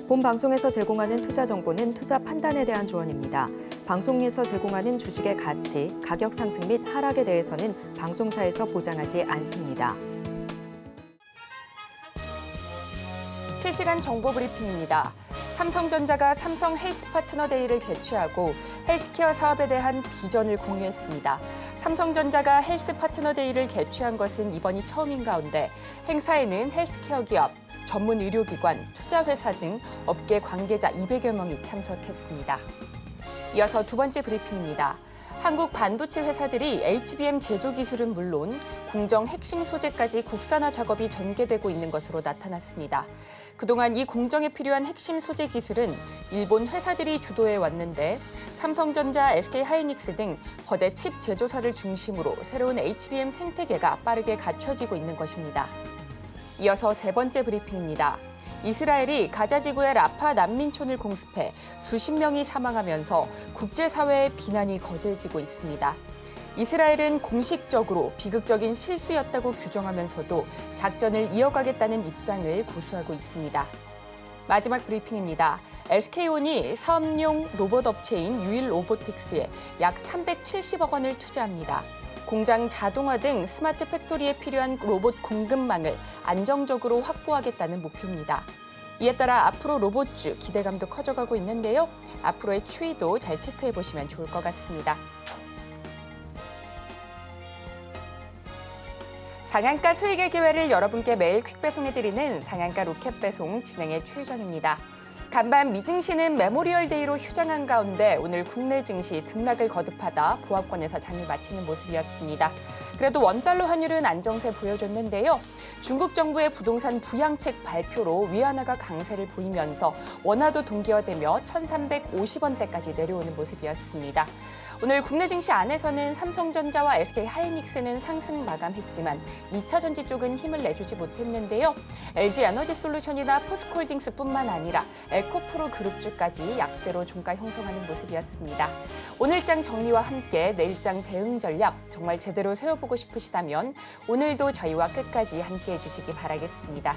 본 방송에서 제공하는 투자 정보는 투자 판단에 대한 조언입니다. 방송에서 제공하는 주식의 가치, 가격 상승 및 하락에 대해서는 방송사에서 보장하지 않습니다. 실시간 정보 브리핑입니다. 삼성전자가 삼성 헬스 파트너 데이를 개최하고 헬스케어 사업에 대한 비전을 공유했습니다. 삼성전자가 헬스 파트너 데이를 개최한 것은 이번이 처음인 가운데 행사에는 헬스케어 기업, 전문 의료기관, 투자회사 등 업계 관계자 200여 명이 참석했습니다. 이어서 두 번째 브리핑입니다. 한국 반도체 회사들이 HBM 제조 기술은 물론 공정 핵심 소재까지 국산화 작업이 전개되고 있는 것으로 나타났습니다. 그동안 이 공정에 필요한 핵심 소재 기술은 일본 회사들이 주도해 왔는데 삼성전자, SK하이닉스 등 거대 칩 제조사를 중심으로 새로운 HBM 생태계가 빠르게 갖춰지고 있는 것입니다. 이어서 세 번째 브리핑입니다. 이스라엘이 가자 지구의 라파 난민촌을 공습해 수십 명이 사망하면서 국제사회의 비난이 거세지고 있습니다. 이스라엘은 공식적으로 비극적인 실수였다고 규정하면서도 작전을 이어가겠다는 입장을 고수하고 있습니다. 마지막 브리핑입니다. SK온이 사업용 로봇 업체인 유일 로보틱스에 약 370억 원을 투자합니다. 공장 자동화 등 스마트 팩토리에 필요한 로봇 공급망을 안정적으로 확보하겠다는 목표입니다. 이에 따라 앞으로 로봇주 기대감도 커져가고 있는데요. 앞으로의 추이도 잘 체크해 보시면 좋을 것 같습니다. 상한가 수익의 기회를 여러분께 매일 퀵 배송해드리는 상한가 로켓 배송 진행의 최유정입니다. 간밤 미증시는 메모리얼 데이로 휴장한 가운데 오늘 국내 증시 등락을 거듭하다 보합권에서 장을 마치는 모습이었습니다. 그래도 원달러 환율은 안정세 보여줬는데요. 중국 정부의 부동산 부양책 발표로 위안화가 강세를 보이면서 원화도 동기화되며 1,350원대까지 내려오는 모습이었습니다. 오늘 국내 증시 안에서는 삼성전자와 SK하이닉스는 상승 마감했지만 2차 전지 쪽은 힘을 내주지 못했는데요. LG에너지솔루션이나 포스코홀딩스뿐만 아니라 에코프로 그룹주까지 약세로 종가 형성하는 모습이었습니다. 오늘장 정리와 함께 내일장 대응 전략 정말 제대로 세워보고 싶으시다면 오늘도 저희와 끝까지 함께해 주시기 바라겠습니다.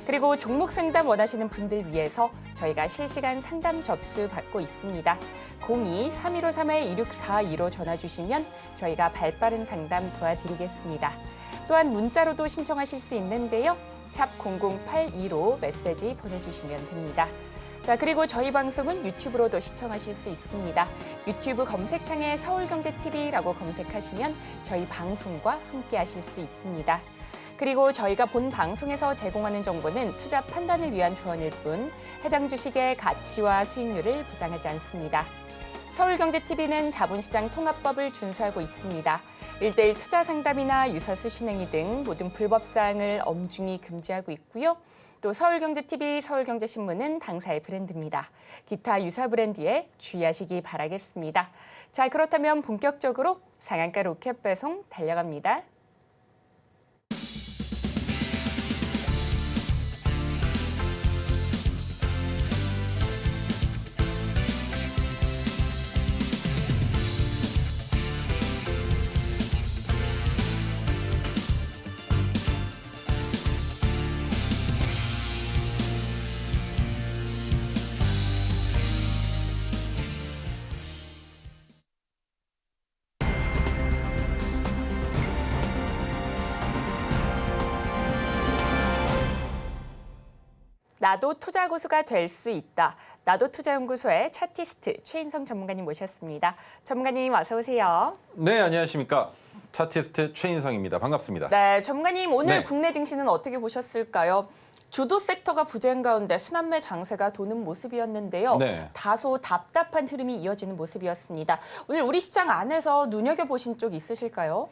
그리고 종목 상담 원하시는 분들 위해서 저희가 실시간 상담 접수 받고 있습니다. 02-3153-2642로 전화 주시면 저희가 발빠른 상담 도와드리겠습니다. 또한 문자로도 신청하실 수 있는데요. 샵 0082로 메시지 보내주시면 됩니다. 자, 그리고 저희 방송은 유튜브로도 시청하실 수 있습니다. 유튜브 검색창에 서울경제TV라고 검색하시면 저희 방송과 함께 하실 수 있습니다. 그리고 저희가 본 방송에서 제공하는 정보는 투자 판단을 위한 조언일 뿐 해당 주식의 가치와 수익률을 보장하지 않습니다. 서울경제TV는 자본시장 통합법을 준수하고 있습니다. 1:1 투자 상담이나 유사수 신행위 등 모든 불법 사항을 엄중히 금지하고 있고요. 또 서울경제TV, 서울경제신문은 당사의 브랜드입니다. 기타 유사 브랜드에 주의하시기 바라겠습니다. 자, 그렇다면 본격적으로 상한가 로켓 배송 달려갑니다. 나도 투자 고수가 될 수 있다. 나도 투자연구소의 차티스트 최인성 전문가님 모셨습니다. 전문가님 어서 오세요. 네, 안녕하십니까. 차티스트 최인성입니다. 반갑습니다. 네, 전문가님 오늘 네. 국내 증시는 어떻게 보셨을까요? 주도 섹터가 부재한 가운데 순환매 장세가 도는 모습이었는데요. 네. 다소 답답한 흐름이 이어지는 모습이었습니다. 오늘 우리 시장 안에서 눈여겨보신 쪽 있으실까요?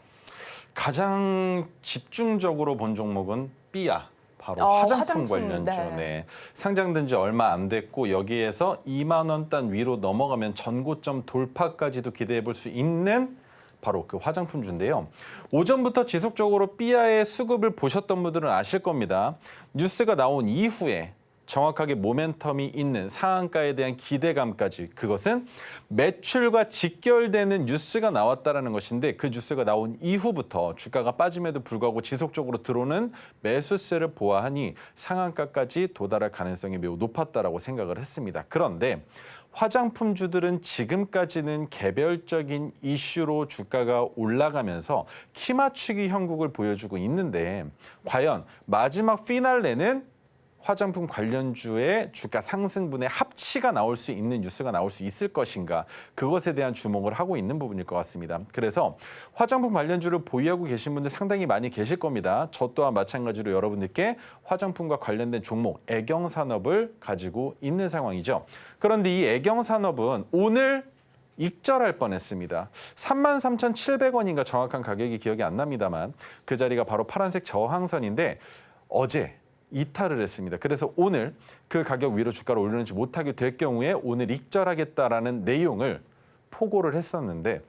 가장 집중적으로 본 종목은 삐아. 바로 화장품 관련주. 네. 상장된 지 얼마 안 됐고 여기에서 2만 원 단 위로 넘어가면 전고점 돌파까지도 기대해 볼 수 있는 바로 그 화장품주인데요. 오전부터 지속적으로 삐아의 수급을 보셨던 분들은 아실 겁니다. 뉴스가 나온 이후에 정확하게 모멘텀이 있는 상한가에 대한 기대감까지 그것은 매출과 직결되는 뉴스가 나왔다라는 것인데 그 뉴스가 나온 이후부터 주가가 빠짐에도 불구하고 지속적으로 들어오는 매수세를 보아하니 상한가까지 도달할 가능성이 매우 높았다라고 생각을 했습니다. 그런데 화장품주들은 지금까지는 개별적인 이슈로 주가가 올라가면서 키 맞추기 형국을 보여주고 있는데 과연 마지막 피날레는 화장품 관련주의 주가 상승분의 합치가 나올 수 있는 뉴스가 나올 수 있을 것인가 그것에 대한 주목을 하고 있는 부분일 것 같습니다. 그래서 화장품 관련주를 보유하고 계신 분들 상당히 많이 계실 겁니다. 저 또한 마찬가지로 여러분들께 화장품과 관련된 종목 애경산업을 가지고 있는 상황이죠. 그런데 이 애경산업은 오늘 익절할 뻔했습니다. 33,700원인가 정확한 가격이 기억이 안 납니다만 그 자리가 바로 파란색 저항선인데 어제 이탈을 했습니다. 그래서 오늘 그 가격 위로 주가를 올리지 못하게 될 경우에 오늘 익절하겠다라는 내용을 포고를 했었는데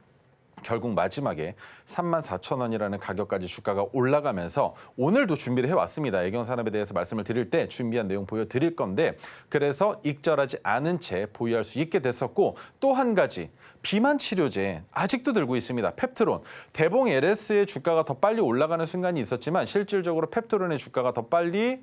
결국 마지막에 34,000원이라는 가격까지 주가가 올라가면서 오늘도 준비를 해왔습니다. 애경산업에 대해서 말씀을 드릴 때 준비한 내용 보여드릴 건데 그래서 익절하지 않은 채 보유할 수 있게 됐었고 또 한 가지 비만 치료제 아직도 들고 있습니다. 펩트론. 대봉 LS의 주가가 더 빨리 올라가는 순간이 있었지만 실질적으로 펩트론의 주가가 더 빨리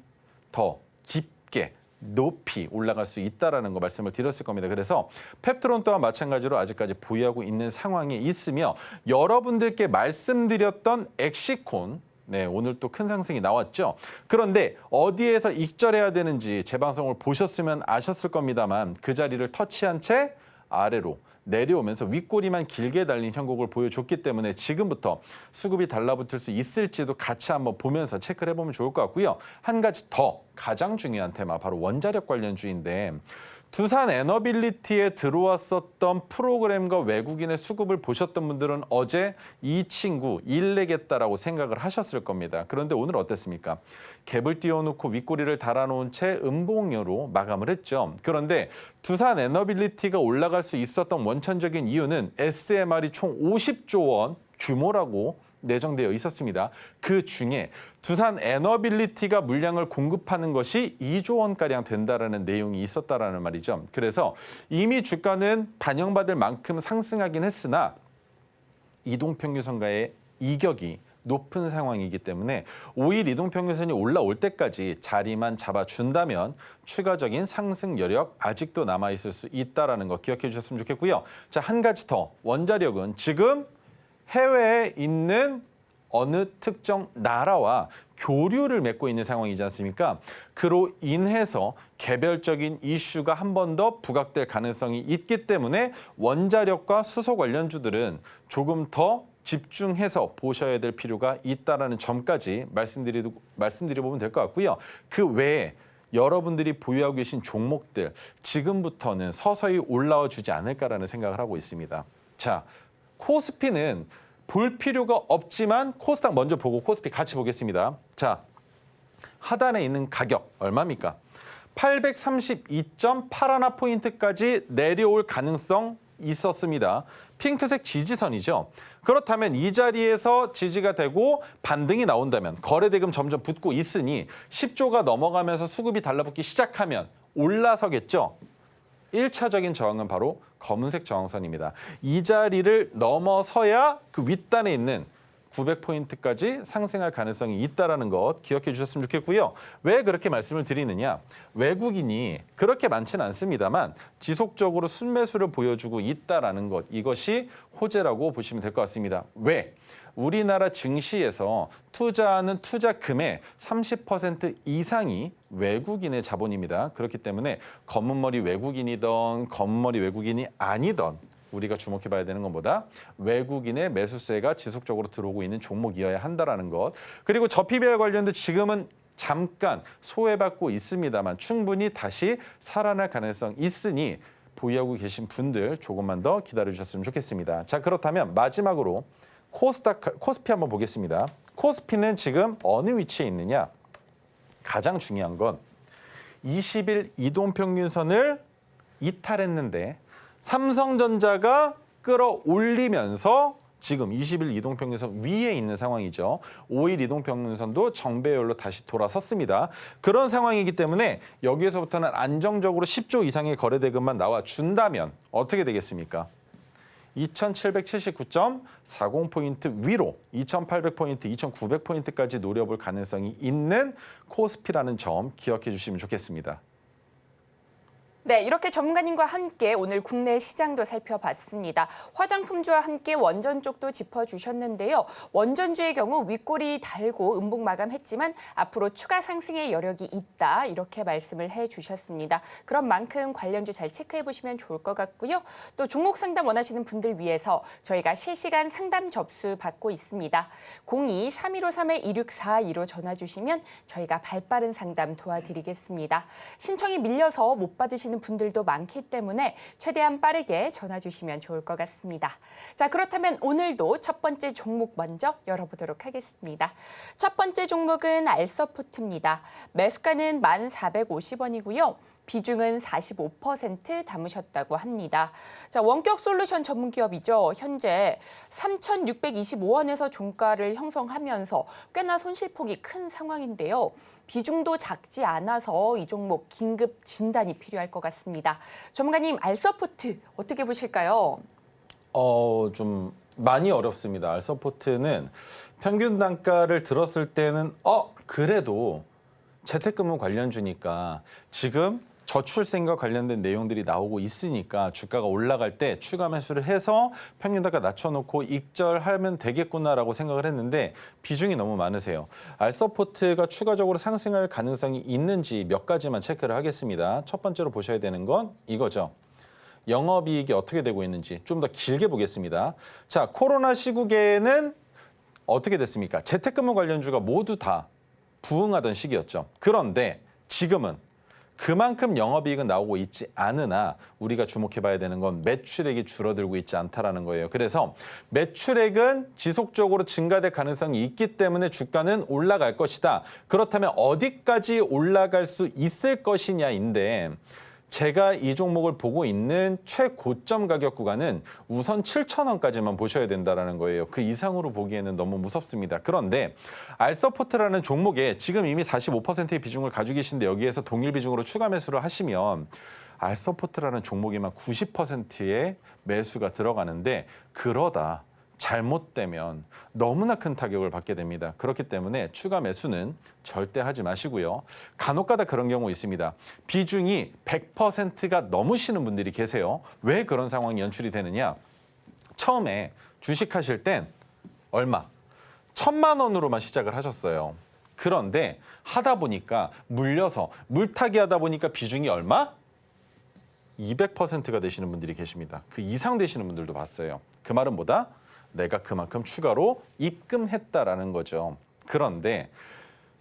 더 깊게 높이 올라갈 수 있다라는 거 말씀을 드렸을 겁니다. 그래서 펩트론 또한 마찬가지로 아직까지 보유하고 있는 상황에 있으며 여러분들께 말씀드렸던 엑시콘 네, 오늘 또 큰 상승이 나왔죠. 그런데 어디에서 익절해야 되는지 제 방송을 보셨으면 아셨을 겁니다만 그 자리를 터치한 채 아래로 내려오면서 윗꼬리만 길게 달린 형국을 보여줬기 때문에 지금부터 수급이 달라붙을 수 있을지도 같이 한번 보면서 체크를 해보면 좋을 것 같고요. 한 가지 더 가장 중요한 테마 바로 원자력 관련주인데 두산 에너빌리티에 들어왔었던 프로그램과 외국인의 수급을 보셨던 분들은 어제 이 친구 일내겠다라고 생각을 하셨을 겁니다. 그런데 오늘 어땠습니까? 갭을 띄워놓고 윗꼬리를 달아놓은 채 음봉으로 마감을 했죠. 그런데 두산 에너빌리티가 올라갈 수 있었던 원천적인 이유는 SMR이 총 50조 원 규모라고 내정되어 있었습니다. 그 중에 두산 에너빌리티가 물량을 공급하는 것이 2조 원가량 된다라는 내용이 있었다라는 말이죠. 그래서 이미 주가는 반영받을 만큼 상승하긴 했으나 이동평균선과의 이격이 높은 상황이기 때문에 5일 이동평균선이 올라올 때까지 자리만 잡아준다면 추가적인 상승 여력 아직도 남아있을 수 있다는 거 기억해 주셨으면 좋겠고요. 자, 한 가지 더. 원자력은 지금 해외에 있는 어느 특정 나라와 교류를 맺고 있는 상황이지 않습니까? 그로 인해서 개별적인 이슈가 한 번 더 부각될 가능성이 있기 때문에 원자력과 수소 관련주들은 조금 더 집중해서 보셔야 될 필요가 있다는 점까지 말씀드려보면 될 것 같고요. 그 외에 여러분들이 보유하고 계신 종목들 지금부터는 서서히 올라와 주지 않을까라는 생각을 하고 있습니다. 자, 코스피는 볼 필요가 없지만 코스닥 먼저 보고 코스피 같이 보겠습니다. 자, 하단에 있는 가격 얼마입니까? 832.81포인트까지 내려올 가능성 있었습니다. 핑크색 지지선이죠. 그렇다면 이 자리에서 지지가 되고 반등이 나온다면 거래대금 점점 붙고 있으니 10조가 넘어가면서 수급이 달라붙기 시작하면 올라서겠죠. 1차적인 저항은 바로 검은색 저항선입니다. 이 자리를 넘어서야 그 윗단에 있는 900포인트까지 상승할 가능성이 있다는 것 기억해 주셨으면 좋겠고요. 왜 그렇게 말씀을 드리느냐. 외국인이 그렇게 많지는 않습니다만 지속적으로 순매수를 보여주고 있다는 것. 이것이 호재라고 보시면 될 것 같습니다. 왜? 우리나라 증시에서 투자하는 투자금의 30% 이상이 외국인의 자본입니다. 그렇기 때문에 검은머리 외국인이든 검은머리 외국인이 아니든 우리가 주목해봐야 되는 것보다 외국인의 매수세가 지속적으로 들어오고 있는 종목이어야 한다는 것. 그리고 저 PBR 관련도 지금은 잠깐 소외받고 있습니다만 충분히 다시 살아날 가능성 있으니 보유하고 계신 분들 조금만 더 기다려주셨으면 좋겠습니다. 자, 그렇다면 마지막으로 코스피 한번 보겠습니다. 코스피는 지금 어느 위치에 있느냐? 가장 중요한 건 20일 이동평균선을 이탈했는데 삼성전자가 끌어올리면서 지금 20일 이동평균선 위에 있는 상황이죠. 5일 이동평균선도 정배열로 다시 돌아섰습니다. 그런 상황이기 때문에 여기에서부터는 안정적으로 10조 이상의 거래대금만 나와준다면 어떻게 되겠습니까? 2779.40포인트 위로 2800포인트, 2900포인트까지 노려볼 가능성이 있는 코스피라는 점 기억해 주시면 좋겠습니다. 네, 이렇게 전문가님과 함께 오늘 국내 시장도 살펴봤습니다. 화장품주와 함께 원전 쪽도 짚어주셨는데요. 원전주의 경우 윗골이 달고 음봉 마감했지만 앞으로 추가 상승의 여력이 있다 이렇게 말씀을 해주셨습니다. 그런 만큼 관련주 잘 체크해보시면 좋을 것 같고요. 또 종목 상담 원하시는 분들 위해서 저희가 실시간 상담 접수 받고 있습니다. 02-3153-2642로 전화 주시면 저희가 발빠른 상담 도와드리겠습니다. 신청이 밀려서 못 받으시는 분들도 많기 때문에 최대한 빠르게 전화 주시면 좋을 것 같습니다. 자, 그렇다면 오늘도 첫 번째 종목 먼저 열어보도록 하겠습니다. 첫 번째 종목은 알서포트입니다. 매수가는 1,450원이고요. 비중은 45% 담으셨다고 합니다. 자, 원격 솔루션 전문 기업이죠. 현재 3,625원에서 종가를 형성하면서 꽤나 손실폭이 큰 상황인데요. 비중도 작지 않아서 이 종목 긴급 진단이 필요할 것 같습니다. 전문가님, 알서포트 어떻게 보실까요? 좀 많이 어렵습니다. 알서포트는 평균 단가를 들었을 때는 그래도 재택근무 관련주니까 지금 저출생과 관련된 내용들이 나오고 있으니까 주가가 올라갈 때 추가 매수를 해서 평균 단가 낮춰놓고 익절하면 되겠구나라고 생각을 했는데 비중이 너무 많으세요. 알서포트가 추가적으로 상승할 가능성이 있는지 몇 가지만 체크를 하겠습니다. 첫 번째로 보셔야 되는 건 이거죠. 영업이익이 어떻게 되고 있는지 좀 더 길게 보겠습니다. 자, 코로나 시국에는 어떻게 됐습니까? 재택근무 관련주가 모두 다 부응하던 시기였죠. 그런데 지금은 그만큼 영업이익은 나오고 있지 않으나 우리가 주목해봐야 되는 건 매출액이 줄어들고 있지 않다라는 거예요. 그래서 매출액은 지속적으로 증가될 가능성이 있기 때문에 주가는 올라갈 것이다. 그렇다면 어디까지 올라갈 수 있을 것이냐인데 제가 이 종목을 보고 있는 최고점 가격 구간은 우선 7,000원까지만 보셔야 된다는 거예요. 그 이상으로 보기에는 너무 무섭습니다. 그런데 알서포트라는 종목에 지금 이미 45%의 비중을 가지고 계신데 여기에서 동일 비중으로 추가 매수를 하시면 알서포트라는 종목에만 90%의 매수가 들어가는데 그러다 잘못되면 너무나 큰 타격을 받게 됩니다. 그렇기 때문에 추가 매수는 절대 하지 마시고요. 간혹가다 그런 경우 있습니다. 비중이 100%가 넘으시는 분들이 계세요. 왜 그런 상황이 연출이 되느냐? 처음에 주식하실 땐 얼마? 1,000만 원으로만 시작을 하셨어요. 그런데 하다 보니까 물려서 물타기 하다 보니까 비중이 얼마? 200%가 되시는 분들이 계십니다. 그 이상 되시는 분들도 봤어요. 그 말은 뭐다? 내가 그만큼 추가로 입금했다라는 거죠. 그런데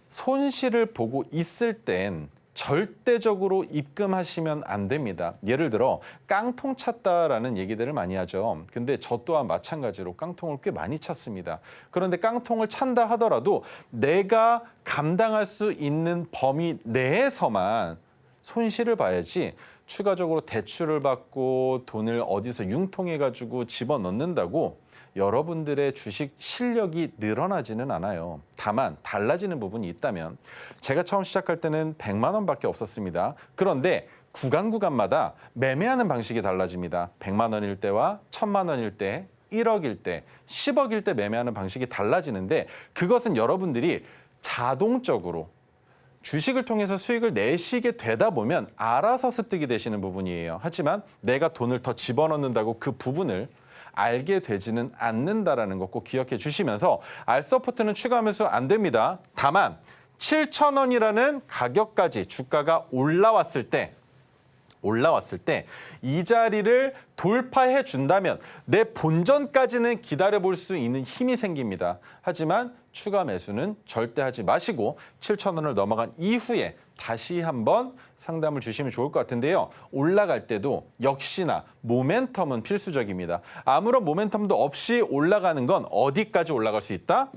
손실을 보고 있을 땐 절대적으로 입금하시면 안 됩니다. 예를 들어 깡통 찼다라는 얘기들을 많이 하죠. 근데 저 또한 마찬가지로 깡통을 꽤 많이 찼습니다. 그런데 깡통을 찬다 하더라도 내가 감당할 수 있는 범위 내에서만 손실을 봐야지 추가적으로 대출을 받고 돈을 어디서 융통해가지고 집어넣는다고 여러분들의 주식 실력이 늘어나지는 않아요. 다만 달라지는 부분이 있다면 제가 처음 시작할 때는 100만 원밖에 없었습니다. 그런데 구간마다 매매하는 방식이 달라집니다. 100만 원일 때와 1,000만 원일 때, 1억일 때, 10억일 때 매매하는 방식이 달라지는데 그것은 여러분들이 자동적으로 주식을 통해서 수익을 내시게 되다 보면 알아서 습득이 되시는 부분이에요. 하지만 내가 돈을 더 집어넣는다고 그 부분을 알게 되지는 않는다라는 거 꼭 기억해 주시면서 알서포트는 추가 매수 안 됩니다. 다만 7,000원이라는 가격까지 주가가 올라왔을 때 이 자리를 돌파해 준다면 내 본전까지는 기다려 볼 수 있는 힘이 생깁니다. 하지만 추가 매수는 절대 하지 마시고 7,000원을 넘어간 이후에 다시 한번 상담을 주시면 좋을 것 같은데요. 올라갈 때도 역시나 모멘텀은 필수적입니다. 아무런 모멘텀도 없이 올라가는 건 어디까지 올라갈 수 있다?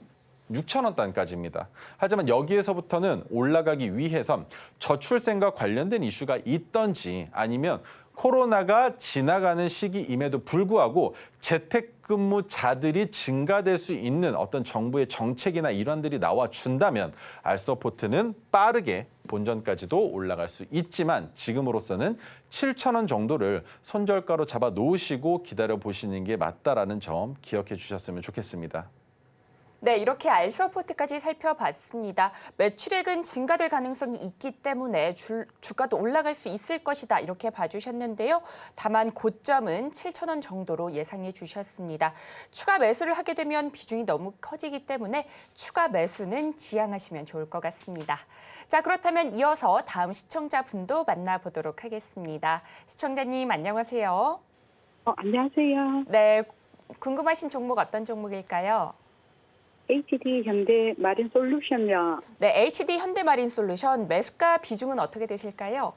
6,000원 단까지입니다. 하지만 여기에서부터는 올라가기 위해선 저출생과 관련된 이슈가 있던지 아니면 코로나가 지나가는 시기임에도 불구하고 재택 재택근무자들이 증가될 수 있는 어떤 정부의 정책이나 일환들이 나와준다면 알서포트는 빠르게 본전까지도 올라갈 수 있지만 지금으로서는 7,000원 정도를 손절가로 잡아 놓으시고 기다려 보시는 게 맞다라는 점 기억해 주셨으면 좋겠습니다. 네, 이렇게 알서포트까지 살펴봤습니다. 매출액은 증가될 가능성이 있기 때문에 주가도 올라갈 수 있을 것이다 이렇게 봐주셨는데요. 다만 고점은 7,000원 정도로 예상해 주셨습니다. 추가 매수를 하게 되면 비중이 너무 커지기 때문에 추가 매수는 지양하시면 좋을 것 같습니다. 자, 그렇다면 이어서 다음 시청자분도 만나보도록 하겠습니다. 시청자님 안녕하세요. 안녕하세요. 네, 궁금하신 종목 어떤 종목일까요? HD 현대 마린 솔루션요. 네, HD 현대마린솔루션 매수가 비중은 어떻게 되실까요?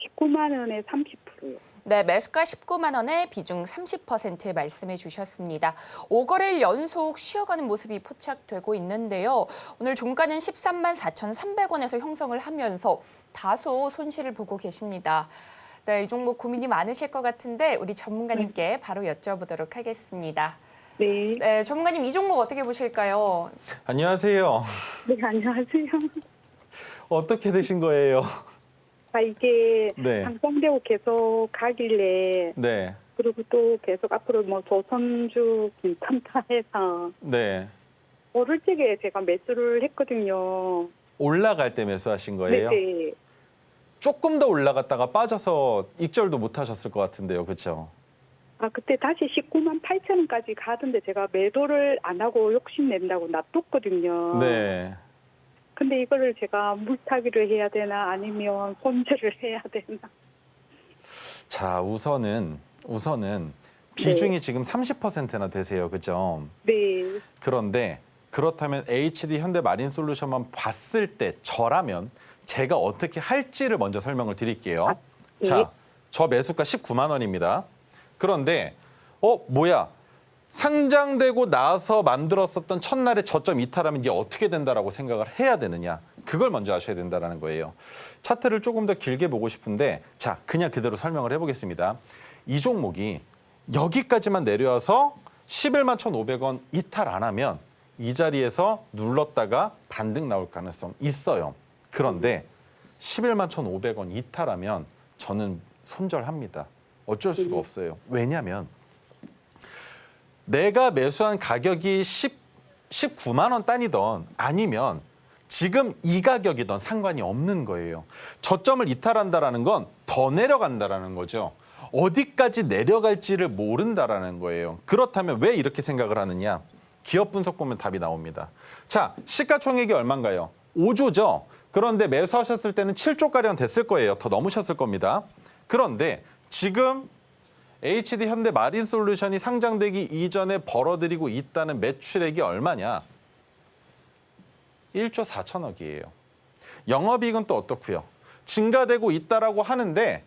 19만 원에 30%요. 네, 매수가 19만 원에 비중 30% 말씀해 주셨습니다. 5거래일 연속 쉬어가는 모습이 포착되고 있는데요. 오늘 종가는 13만 4,300원에서 형성을 하면서 다소 손실을 보고 계십니다. 네, 이 종목 고민이 많으실 것 같은데 우리 전문가님께 바로 여쭤보도록 하겠습니다. 네. 네, 전문가님 이 종목 어떻게 보실까요? 안녕하세요. 네, 안녕하세요. 어떻게 되신 거예요? 이게 네. 상승되고 계속 가길래 네. 그리고 또 계속 앞으로 뭐 조선주 괜찮다 해서 네. 오를 적에 제가 매수를 했거든요. 올라갈 때 매수하신 거예요? 네. 조금 더 올라갔다가 빠져서 익절도 못 하셨을 것 같은데요. 그렇죠? 그때 다시 19만 8천 원까지 가던데 제가 매도를 안 하고 욕심낸다고 놔뒀거든요. 네. 근데 이거를 제가 물타기를 해야 되나 아니면 손절을 해야 되나. 자, 우선은 비중이 지금 30%나 되세요. 그죠? 네. 그런데 그렇다면 HD 현대마린솔루션만 봤을 때 저라면 제가 어떻게 할지를 먼저 설명을 드릴게요. 네. 자, 저 매수가 19만 원입니다. 그런데 뭐야? 상장되고 나서 만들었었던 첫날의 저점 이탈하면 이게 어떻게 된다라고 생각을 해야 되느냐. 그걸 먼저 아셔야 된다는 거예요. 차트를 조금 더 길게 보고 싶은데 자, 그냥 그대로 설명을 해보겠습니다. 이 종목이 여기까지만 내려와서 11만 1,500원 이탈 안 하면 이 자리에서 눌렀다가 반등 나올 가능성 있어요. 그런데 11만 1,500원 이탈하면 저는 손절합니다. 어쩔 수가 없어요. 왜냐하면 내가 매수한 가격이 19만 원 단위던 아니면 지금 이 가격이던 상관이 없는 거예요. 저점을 이탈한다라는 건 더 내려간다라는 거죠. 어디까지 내려갈지를 모른다라는 거예요. 그렇다면 왜 이렇게 생각을 하느냐? 기업 분석 보면 답이 나옵니다. 자, 시가총액이 얼마인가요? 5조죠. 그런데 매수하셨을 때는 7조가량 됐을 거예요. 더 넘으셨을 겁니다. 그런데 지금 HD 현대마린솔루션이 상장되기 이전에 벌어들이고 있다는 매출액이 얼마냐? 1조 4천억이에요. 영업이익은 또 어떻고요? 증가되고 있다라고 하는데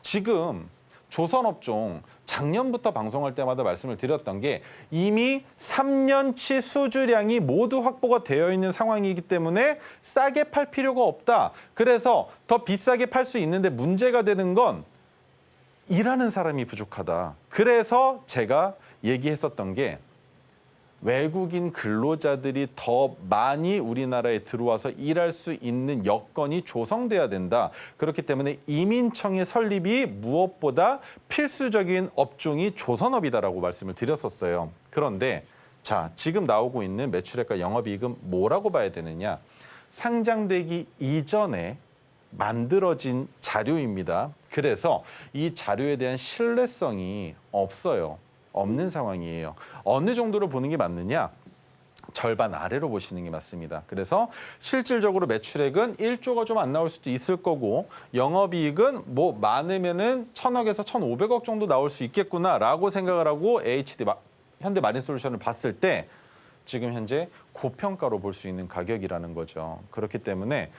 지금 조선업종 작년부터 방송할 때마다 말씀을 드렸던 게 이미 3년치 수주량이 모두 확보가 되어 있는 상황이기 때문에 싸게 팔 필요가 없다. 그래서 더 비싸게 팔 수 있는데 문제가 되는 건 일하는 사람이 부족하다. 그래서 제가 얘기했었던 게 외국인 근로자들이 더 많이 우리나라에 들어와서 일할 수 있는 여건이 조성돼야 된다. 그렇기 때문에 이민청의 설립이 무엇보다 필수적인 업종이 조선업이다라고 말씀을 드렸었어요. 그런데 자, 지금 나오고 있는 매출액과 영업이익은 뭐라고 봐야 되느냐? 상장되기 이전에 만들어진 자료입니다. 그래서 이 자료에 대한 신뢰성이 없어요. 없는 상황이에요. 어느 정도로 보는 게 맞느냐? 절반 아래로 보시는 게 맞습니다. 그래서 실질적으로 매출액은 1조가 좀 안 나올 수도 있을 거고 영업이익은 뭐 많으면은 1,000억에서 1,500억 정도 나올 수 있겠구나라고 생각을 하고 HD 현대마린솔루션을 봤을 때 지금 현재 고평가로 볼 수 있는 가격이라는 거죠. 그렇기 때문에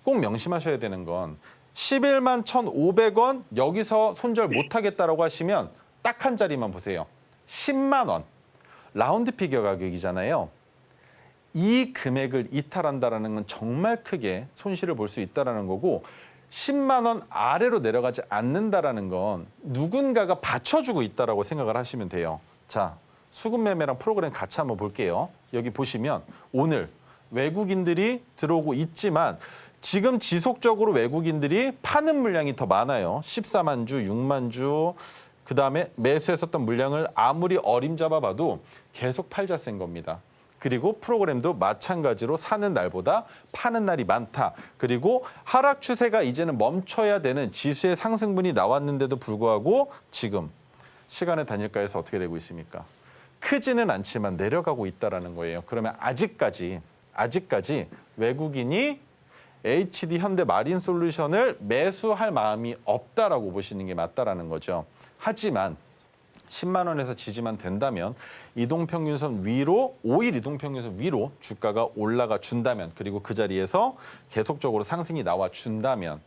꼭 명심하셔야 되는 건 11만 1,500원 여기서 손절 못하겠다라고 하시면 딱 한 자리만 보세요. 10만 원. 라운드 피겨 가격이잖아요. 이 금액을 이탈한다는 건 정말 크게 손실을 볼 수 있다는 거고 10만 원 아래로 내려가지 않는다는 건 누군가가 받쳐주고 있다라고 생각을 하시면 돼요. 자, 수급 매매랑 프로그램 같이 한번 볼게요. 여기 보시면 오늘 외국인들이 들어오고 있지만 지금 지속적으로 외국인들이 파는 물량이 더 많아요. 14만 주, 6만 주, 그다음에 매수했었던 물량을 아무리 어림잡아 봐도 계속 팔자센 겁니다. 그리고 프로그램도 마찬가지로 사는 날보다 파는 날이 많다. 그리고 하락 추세가 이제는 멈춰야 되는 지수의 상승분이 나왔는데도 불구하고 지금 시간의 단일가에서 어떻게 되고 있습니까? 크지는 않지만 내려가고 있다라는 거예요. 그러면 아직까지 외국인이 HD 현대 마린 솔루션을 매수할 마음이 없다라고 보시는 게 맞다라는 거죠. 하지만 10만 원에서 지지만 된다면 이동평균선 위로 5일 이동평균선 위로 주가가 올라가 준다면 그리고 그 자리에서 계속적으로 상승이 나와 준다면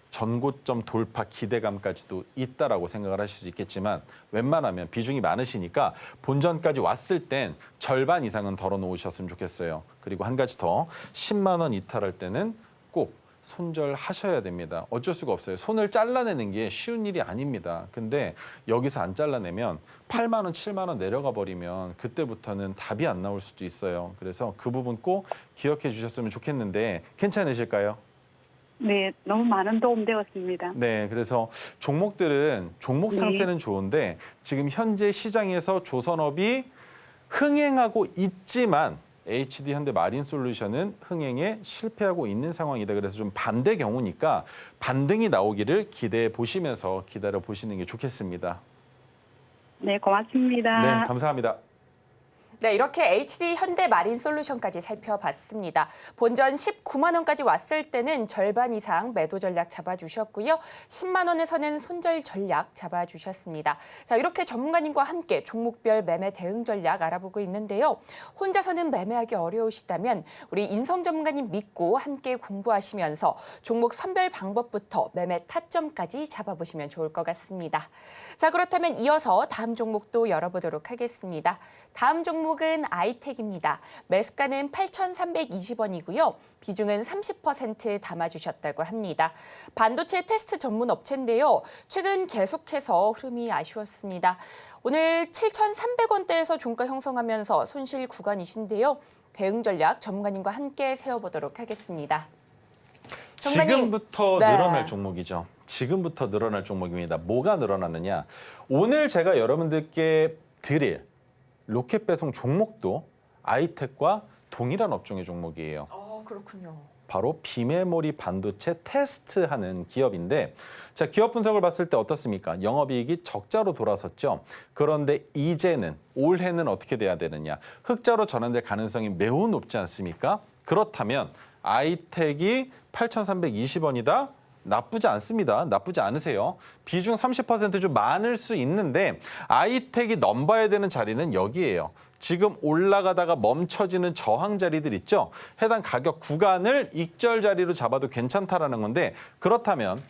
전고점 돌파 기대감까지도 있다라고 생각을 하실 수 있겠지만 웬만하면 비중이 많으시니까 본전까지 왔을 땐 절반 이상은 덜어놓으셨으면 좋겠어요. 그리고 한 가지 더 10만 원 이탈할 때는 꼭 손절하셔야 됩니다. 어쩔 수가 없어요. 손을 잘라내는 게 쉬운 일이 아닙니다. 근데 여기서 안 잘라내면 8만 원, 7만 원 내려가 버리면 그때부터는 답이 안 나올 수도 있어요. 그래서 그 부분 꼭 기억해 주셨으면 좋겠는데 괜찮으실까요? 네, 너무 많은 도움 되었습니다. 네, 그래서 종목들은 종목 네. 상태는 좋은데 지금 현재 시장에서 조선업이 흥행하고 있지만 HD 현대 마린 솔루션은 흥행에 실패하고 있는 상황이다. 그래서 좀 반대 경우니까 반등이 나오기를 기대해 보시면서 기다려 보시는 게 좋겠습니다. 네, 고맙습니다. 네, 감사합니다. 네, 이렇게 HD 현대 마린 솔루션까지 살펴봤습니다. 본전 19만 원까지 왔을 때는 절반 이상 매도 전략 잡아주셨고요. 10만 원에서는 손절 전략 잡아주셨습니다. 자, 이렇게 전문가님과 함께 종목별 매매 대응 전략 알아보고 있는데요. 혼자서는 매매하기 어려우시다면 우리 인성 전문가님 믿고 함께 공부하시면서 종목 선별 방법부터 매매 타점까지 잡아보시면 좋을 것 같습니다. 자, 그렇다면 이어서 다음 종목도 열어보도록 하겠습니다. 다음 종목은 아이텍입니다. 매수가는 8,320원이고요. 비중은 30% 담아주셨다고 합니다. 반도체 테스트 전문 업체인데요. 최근 계속해서 흐름이 아쉬웠습니다. 오늘 7,300원대에서 종가 형성하면서 손실 구간이신데요. 대응 전략 전문가님과 함께 세워보도록 하겠습니다. 전문가님. 지금부터 네. 늘어날 종목이죠. 지금부터 늘어날 종목입니다. 뭐가 늘어나느냐? 오늘 제가 여러분들께 드릴 로켓 배송 종목도 아이텍과 동일한 업종의 종목이에요. 그렇군요. 바로 비메모리 반도체 테스트하는 기업인데 자, 기업 분석을 봤을 때 어떻습니까? 영업이익이 적자로 돌아섰죠. 그런데 이제는 올해는 어떻게 돼야 되느냐? 흑자로 전환될 가능성이 매우 높지 않습니까? 그렇다면 아이텍이 8,320원이다. 나쁘지 않습니다. 나쁘지 않으세요. 비중 30% 많을 수 있는데 아이텍이 넘봐야 되는 자리는 여기예요. 지금 올라가다가 멈춰지는 저항 자리들 있죠. 해당 가격 구간을 익절 자리로 잡아도 괜찮다라는 건데 그렇다면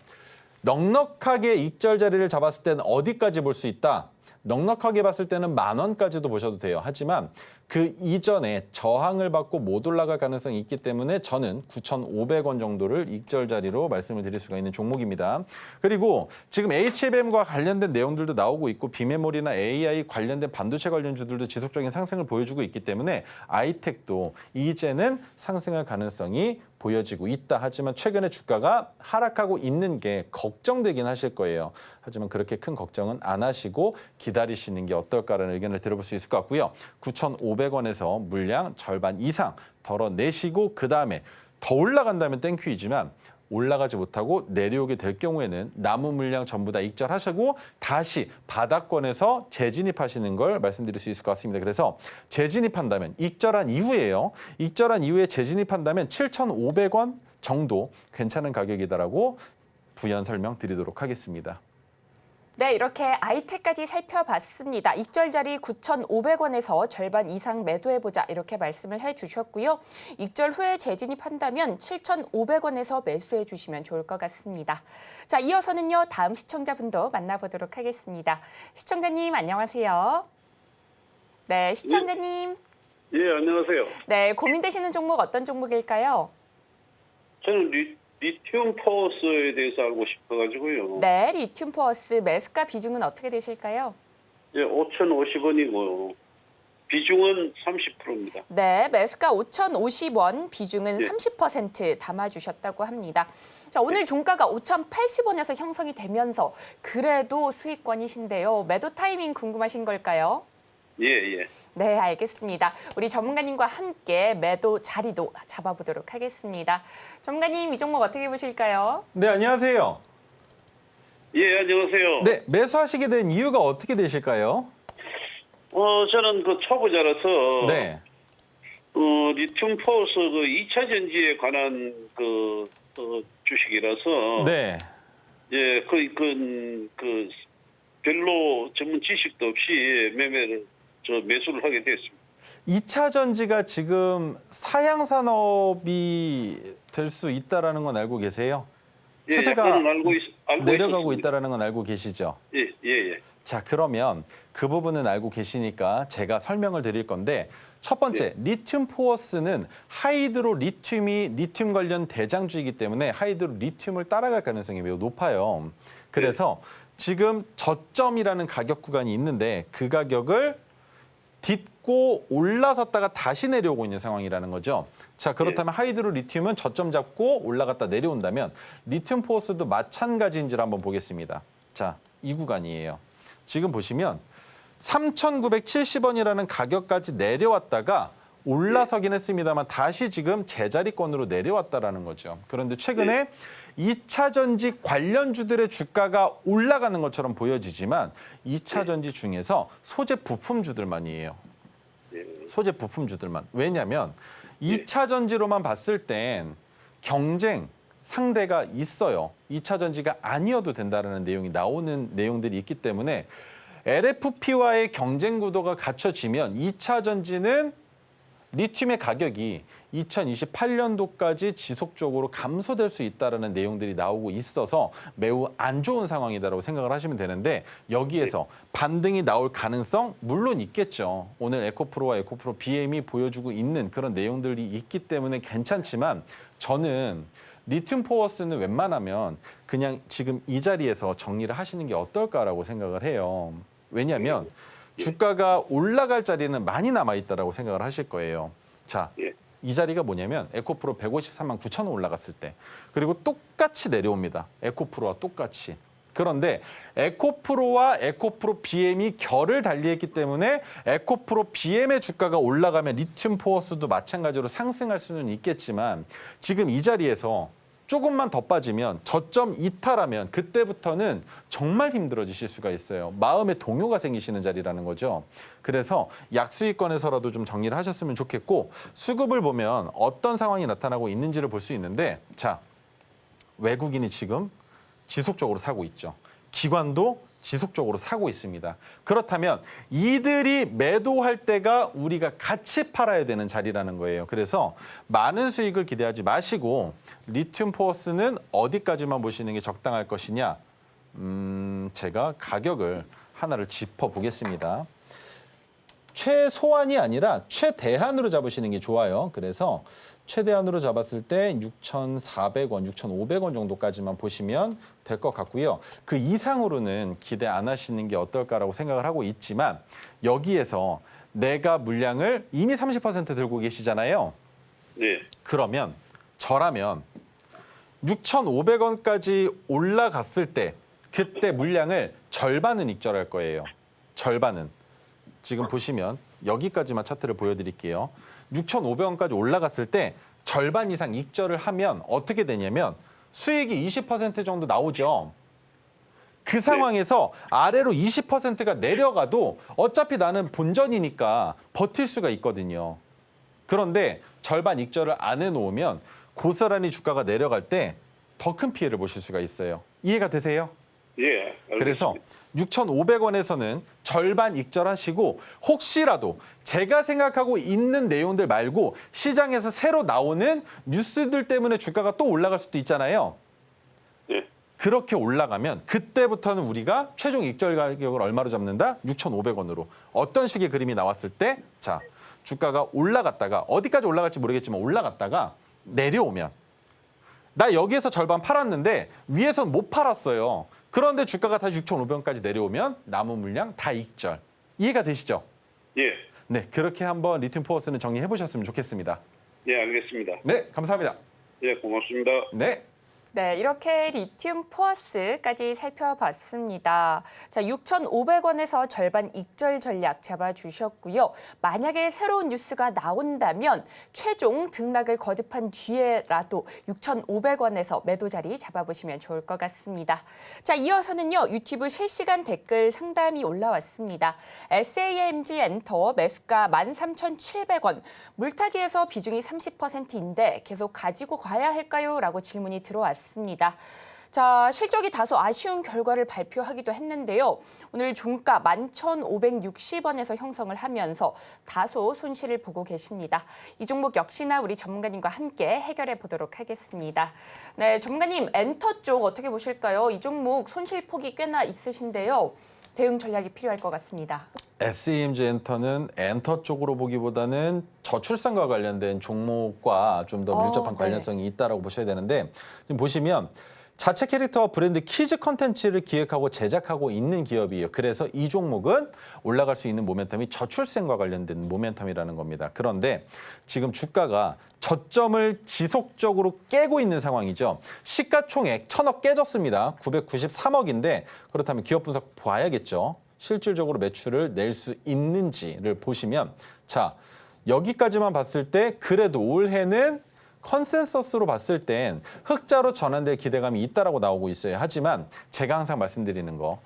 넉넉하게 익절 자리를 잡았을 때는 어디까지 볼 수 있다? 넉넉하게 봤을 때는 10,000원까지도 보셔도 돼요. 하지만 그 이전에 저항을 받고 못 올라갈 가능성이 있기 때문에 저는 9,500원 정도를 익절 자리로 말씀을 드릴 수가 있는 종목입니다. 그리고 지금 HBM과 관련된 내용들도 나오고 있고 비메모리나 AI 관련된 반도체 관련주들도 지속적인 상승을 보여주고 있기 때문에 아이텍도 이제는 상승할 가능성이 보여지고 있다. 하지만 최근에 주가가 하락하고 있는 게 걱정되긴 하실 거예요. 하지만 그렇게 큰 걱정은 안 하시고 기다리시는 게 어떨까라는 의견을 들어볼 수 있을 것 같고요. 9,500원에서 물량 절반 이상 덜어내시고 그다음에 더 올라간다면 땡큐이지만 올라가지 못하고 내려오게 될 경우에는 남은 물량 전부 다 익절하시고 다시 바닥권에서 재진입하시는 걸 말씀드릴 수 있을 것 같습니다. 그래서 재진입한다면 익절한 이후에요. 익절한 이후에 재진입한다면 7,500원 정도 괜찮은 가격이다라고 부연 설명 드리도록 하겠습니다. 네, 이렇게 아이텍까지 살펴봤습니다. 익절 자리 9,500원에서 절반 이상 매도해보자 이렇게 말씀을 해주셨고요. 익절 후에 재진입한다면 7,500원에서 매수해 주시면 좋을 것 같습니다. 자, 이어서는요. 다음 시청자분도 만나보도록 하겠습니다. 시청자님 안녕하세요. 네, 시청자님. 예, 안녕하세요. 네, 고민되시는 종목 어떤 종목일까요? 저는 리튬 파워스에 대해서 알고 싶어가지고요. 네, 리튬 포어스 매수가 비중은 어떻게 되실까요? 예, 5,050원이고요. 비중은 30%입니다. 네, 매수가 5,050원, 비중은 예. 30% 담아주셨다고 합니다. 자, 오늘 종가가 5,080원에서 형성이 되면서 그래도 수익권이신데요. 매도 타이밍 궁금하신 걸까요? 예. 네, 알겠습니다. 우리 전문가님과 함께 매도 자리도 잡아보도록 하겠습니다. 전문가님, 이 종목 어떻게 보실까요? 네, 안녕하세요. 예, 안녕하세요. 네, 매수하시게 된 이유가 어떻게 되실까요? 저는 그 초보자라서 네. 리튬 포스 그 2차 전지에 관한 주식이라서 네. 예, 그 별로 전문 지식도 없이 매수를 하게 됐습니다. 2차 전지가 지금 사양 산업이 될 수 있다라는 건 알고 계세요? 예, 추세가 약간은 알고 내려가고 있었습니다. 있다라는 건 알고 계시죠? 예. 자, 그러면 그 부분은 알고 계시니까 제가 설명을 드릴 건데 첫 번째, 리튬 포어스는 하이드로 리튬이 리튬 관련 대장주이기 때문에 하이드로 리튬을 따라갈 가능성이 매우 높아요. 그래서 지금 저점이라는 가격 구간이 있는데 그 가격을 딛고 올라섰다가 다시 내려오고 있는 상황이라는 거죠. 자, 그렇다면 하이드로 리튬은 저점 잡고 올라갔다 내려온다면 리튬 포어스도 마찬가지인지를 한번 보겠습니다. 자, 이 구간이에요. 지금 보시면 3,970원이라는 가격까지 내려왔다가 올라서긴 했습니다만 다시 지금 제자리권으로 내려왔다라는 거죠. 그런데 최근에 2차 전지 관련주들의 주가가 올라가는 것처럼 보여지지만 2차 전지 중에서 소재 부품주들만이에요. 소재 부품주들만. 왜냐하면 2차 전지로만 봤을 땐 경쟁 상대가 있어요. 2차 전지가 아니어도 된다는 내용이 나오는 내용들이 있기 때문에 LFP와의 경쟁 구도가 갖춰지면 2차 전지는 리튬의 가격이 2028년도까지 지속적으로 감소될 수 있다는 내용들이 나오고 있어서 매우 안 좋은 상황이다라고 생각을 하시면 되는데 여기에서 반등이 나올 가능성 물론 있겠죠. 오늘 에코프로와 에코프로 BM이 보여주고 있는 그런 내용들이 있기 때문에 괜찮지만 저는 리튬 포어스는 웬만하면 그냥 지금 이 자리에서 정리를 하시는 게 어떨까라고 생각을 해요. 왜냐하면 주가가 올라갈 자리는 많이 남아있다라고 생각을 하실 거예요. 자, 이 자리가 뭐냐면 에코프로 153만 9천 원 올라갔을 때 그리고 똑같이 내려옵니다. 에코프로와 똑같이. 그런데 에코프로와 에코프로 BM이 결을 달리했기 때문에 에코프로 BM의 주가가 올라가면 리튬 포어스도 마찬가지로 상승할 수는 있겠지만 지금 이 자리에서 조금만 더 빠지면 저점 이탈하면 그때부터는 정말 힘들어지실 수가 있어요. 마음의 동요가 생기시는 자리라는 거죠. 그래서 약수익권에서라도 좀 정리를 하셨으면 좋겠고 수급을 보면 어떤 상황이 나타나고 있는지를 볼 수 있는데 자, 외국인이 지금 지속적으로 사고 있죠. 기관도 지속적으로 사고 있습니다. 그렇다면 이들이 매도할 때가 우리가 같이 팔아야 되는 자리라는 거예요. 그래서 많은 수익을 기대하지 마시고 리튬 포어스는 어디까지만 보시는 게 적당할 것이냐? 제가 가격을 하나를 짚어보겠습니다. 최소한이 아니라 최대한으로 잡으시는 게 좋아요. 그래서 최대한으로 잡았을 때 6,400원, 6,500원 정도까지만 보시면 될 것 같고요. 그 이상으로는 기대 안 하시는 게 어떨까라고 생각을 하고 있지만 여기에서 내가 물량을 이미 30% 들고 계시잖아요. 네. 그러면 저라면 6,500원까지 올라갔을 때 그때 물량을 절반은 익절할 거예요. 절반은. 지금 보시면 여기까지만 차트를 보여드릴게요. 6,500원까지 올라갔을 때 절반 이상 익절을 하면 어떻게 되냐면 수익이 20% 정도 나오죠. 그 상황에서 아래로 20%가 내려가도 어차피 나는 본전이니까 버틸 수가 있거든요. 그런데 절반 익절을 안 해놓으면 고스란히 주가가 내려갈 때 더 큰 피해를 보실 수가 있어요. 이해가 되세요? 예. 알겠습니다. 그래서 6,500원에서는 절반 익절하시고 혹시라도 제가 생각하고 있는 내용들 말고 시장에서 새로 나오는 뉴스들 때문에 주가가 또 올라갈 수도 있잖아요. 네. 그렇게 올라가면 그때부터는 우리가 최종 익절 가격을 얼마로 잡는다? 6,500원으로. 어떤 식의 그림이 나왔을 때 자, 주가가 올라갔다가 어디까지 올라갈지 모르겠지만 올라갔다가 내려오면 나 여기에서 절반 팔았는데 위에서는 못 팔았어요. 그런데 주가가 다시 6,500원까지 내려오면 남은 물량 다 익절. 이해가 되시죠? 예. 네, 그렇게 한번 리튬 포어스는 정리해 보셨으면 좋겠습니다. 네, 알겠습니다. 네, 감사합니다. 네, 고맙습니다. 네. 네, 이렇게 리튬 포어스까지 살펴봤습니다. 자, 6,500원에서 절반 익절 전략 잡아주셨고요. 만약에 새로운 뉴스가 나온다면 최종 등락을 거듭한 뒤에라도 6,500원에서 매도 자리 잡아보시면 좋을 것 같습니다. 자, 이어서는요, 유튜브 실시간 댓글 상담이 올라왔습니다. SAMG 엔터 매수가 13,700원, 물타기에서 비중이 30%인데 계속 가지고 가야 할까요? 라고 질문이 들어왔습니다. 자, 실적이 다소 아쉬운 결과를 발표하기도 했는데요. 오늘 종가 11,560원에서 형성을 하면서 다소 손실을 보고 계십니다. 이 종목 역시나 우리 전문가님과 함께 해결해 보도록 하겠습니다. 네, 전문가님, 엔터 쪽 어떻게 보실까요? 이 종목 손실폭이 꽤나 있으신데요. 대응 전략이 필요할 것 같습니다. SAMG 엔터는 엔터 쪽으로 보기보다는 저출산과 관련된 종목과 좀 더 밀접한 관련성이 있다라고 보셔야 되는데 지금 보시면 자체 캐릭터와 브랜드 키즈 컨텐츠를 기획하고 제작하고 있는 기업이에요. 그래서 이 종목은 올라갈 수 있는 모멘텀이 저출생과 관련된 모멘텀이라는 겁니다. 그런데 지금 주가가 저점을 지속적으로 깨고 있는 상황이죠. 시가총액 1,000억 깨졌습니다. 993억인데 그렇다면 기업 분석 봐야겠죠. 실질적으로 매출을 낼 수 있는지를 보시면 자, 여기까지만 봤을 때 그래도 올해는 컨센서스로 봤을 땐 흑자로 전환될 기대감이 있다라고 나오고 있어요. 하지만 제가 항상 말씀드리는 거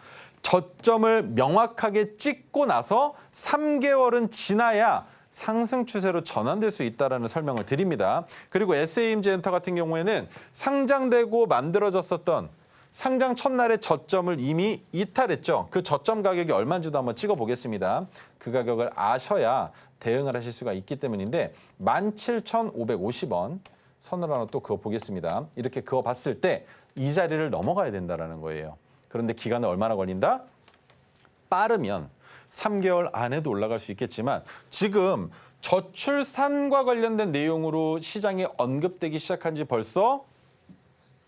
저점을 명확하게 찍고 나서 3개월은 지나야 상승 추세로 전환될 수 있다라는 설명을 드립니다. 그리고 SAMG 엔터 같은 경우에는 상장되고 만들어졌었던 상장 첫날의 저점을 이미 이탈했죠. 그 저점 가격이 얼마인지도 한번 찍어보겠습니다. 그 가격을 아셔야 대응을 하실 수가 있기 때문인데 17,550원 선을 하나 또 그거 보겠습니다. 이렇게 그거 봤을 때 이 자리를 넘어가야 된다는 거예요. 그런데 기간은 얼마나 걸린다? 빠르면 3개월 안에도 올라갈 수 있겠지만 지금 저출산과 관련된 내용으로 시장에 언급되기 시작한 지 벌써